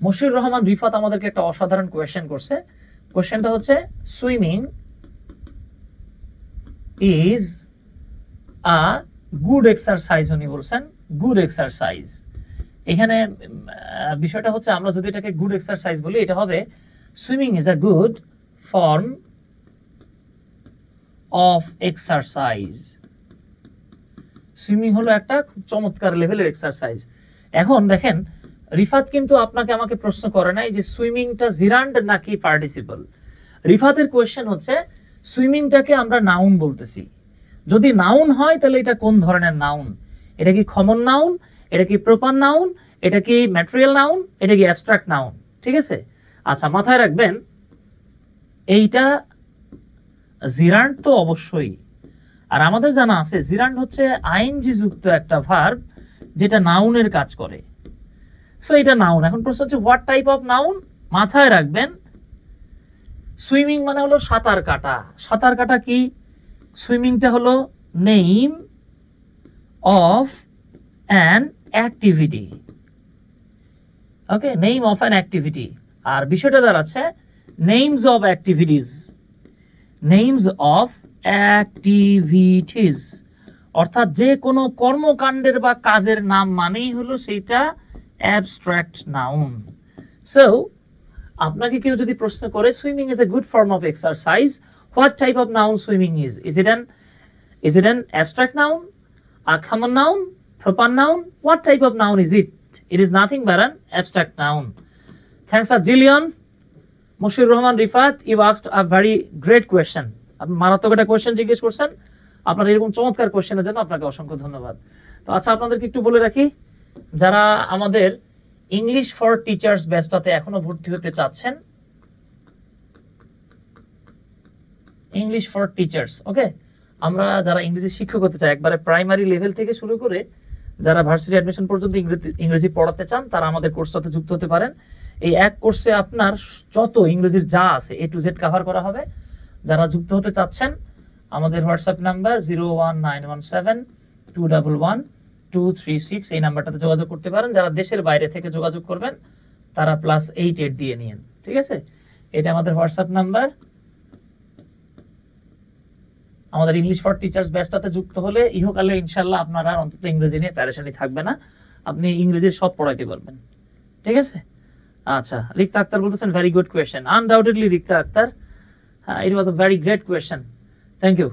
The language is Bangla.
মশিউর রহমান রিফাত আমাদেরকে একটা অসাধারণ কোয়েশ্চেন করছে। কোয়েশ্চেনটা হচ্ছে swimming is a good exercise. উনি বলছেন গুড এক্সারসাইজ। এখানে বিষয়টা হচ্ছে আমরা যদি এটাকে গুড এক্সারসাইজ বলি, এটা হবে swimming is a good form of exercise. Swimming হলো একটা খুব চমৎকার লেভেলের এক্সারসাইজ। এখন দেখেন, রিফাত কিন্তু আপনাকে আমাকে প্রশ্ন করে নাই যে সুইমিংটা জিরান্ড নাকি পার্টিসিপল। রিফাতের কোয়েশ্চেন হচ্ছে সুইমিংটাকে আমরা নাউন বলতেছি, যদি নাউন হয় তাহলে এটা কোন ধরনের নাউন? এটা কি কমন নাউন, এটা কি প্রপার নাউন, এটা কি ম্যাটেরিয়াল নাউন, এটা কি অ্যাবস্ট্রাক্ট নাউন? ঠিক আছে, আচ্ছা মাথায় রাখবেন এইটা জিরান্ড তো অবশ্যই। আর আমাদের জানা আছে জিরান্ড হচ্ছে আইএনজি যুক্ত একটা ভার্ব যেটা নাউনের কাজ করে। সো এটা নাউন। এখন প্রশ্ন হচ্ছে হোয়াট টাইপ অফ নাউন? মাথায় রাখবেন সুইমিং মানে হলো সাঁতার কাটা। সাঁতার কাটা কি? সুইমিংটা হলো name of an activity. Okay, name of an activity. আর বিষয়টা দাঁড়াচ্ছে names of activities. Names of activities অর্থাৎ যে কোনো কর্মকাণ্ডের বা কাজের নাম মানেই হলো সেইটা অ্যাবস্ট্রাক্ট নাউন। সো আপনাকে কেউ যদি প্রশ্ন করে swimming is a good form of exercise, what type of noun swimming is? Is it an abstract noun, a common noun, proper noun? What type of noun is it? It is nothing but an abstract noun. Thanks a jillion. Moshiur Rahman Rifat, you asked a very great question. আপনি মারাত্মক একটা কোয়েশ্চেন জিজ্ঞেস করছেন। আপনার এরকম চমৎকার কোয়েশ্চেনের জন্য আপনাকে অসংখ্য ধন্যবাদ। তো আচ্ছা, আপনাদেরকে একটু বলে রাখি, যারা আমাদের ইংলিশ ফর টিচার্স ব্যাচটাতে এখনো ভর্তি হতে চাচ্ছেন, ইংলিশ ফর টিচার্স, ওকে, আমরা যারা ইংরেজি শিক্ষক হতে চাই একবারে প্রাইমারি লেভেল থেকে শুরু করে যারা ভার্সিটি অ্যাডমিশন পর্যন্ত ইংরেজি পড়াতে চান তারা আমাদের কোর্সটাতে যুক্ত হতে পারেন। এই এক কোর্সে আপনার যত ইংরেজির যা আছে A to Z কভার করা হবে। যারা যুক্ত হতে চাচ্ছেন আমাদের হোয়াটসঅ্যাপ নাম্বার 01917211236 এই নাম্বারটাতে যোগাযোগ করতে পারেন। যারা দেশের বাইরে থেকে যোগাযোগ করবেন তারা +88 দিয়ে নিন, ঠিক আছে? এটা আমাদের হোয়াটসঅ্যাপ নাম্বার। আমাদের ইংলিশ ফর টিচার্স ব্যাচটাতে যুক্ত হলে ইহকালে ইনশাল্লাহ আপনারা অন্তত ইংরেজি নিয়ে প্যারেশানি থাকবে না, আপনি ইংরেজির সব পড়াইতে পারবেন, ঠিক আছে? আচ্ছা, রিক্তা আক্তার বলতেছেন very good question. Undoubtedly Rikta Aktar, it was a very great question, thank you.